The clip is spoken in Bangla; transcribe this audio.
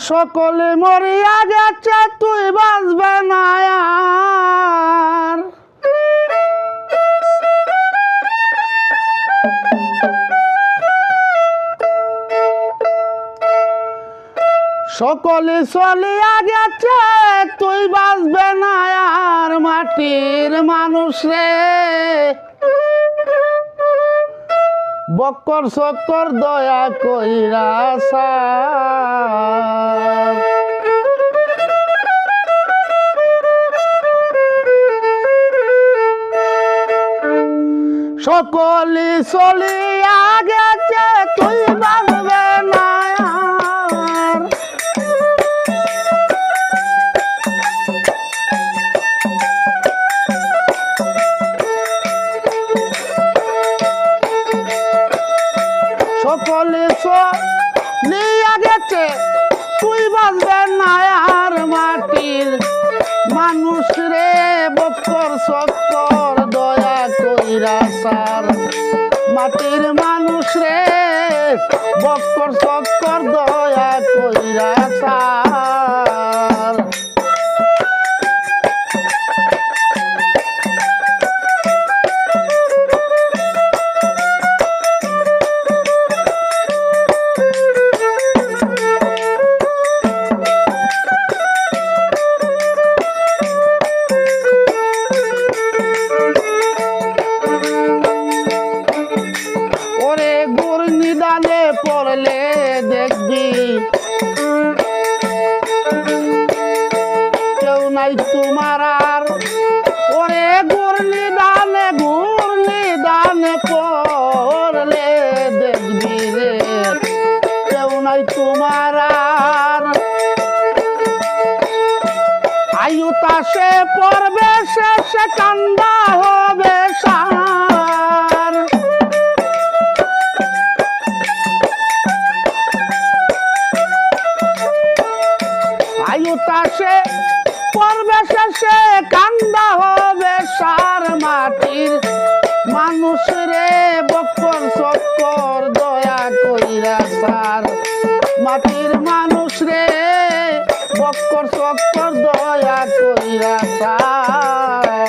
সকলে মরিয়া গেছে তুই বাঁচবে না আর। সকলে চলিয়া গেছে তুই বাঁচবে না আর। মাটির মানুষ রে বক্কর চক্কর দয়া কইরা সার। সকলে চলিয়া গেছে তুই বাঁচবে না আর। সকলে চলিয়া গেছে তুই বাঁচবে না আর। মাটির মানুষ রে বক্কর চক্কর দয়া কইরা সার। মাটির মানুষ রে বক্কর চক্কর দয়া কইরা সার। নিদানে পড়লে দেখবি কেউ নাই তোমার আর। ওরে ঘূর্ণিদানে পড়লে দেখবি রে কেউ নাই তোমার আর। আয়ু তাসে পড়বে শেষে কান্দা হবে সার। আয়ু তাসে পড়বে শেষে কান্দা হবে সার। মাটির মানুষ রে বক্কর চক্কর দয়া কইরা সার। মাটির মানুষ রে বক্কর চক্কর দয়া কইরা সার।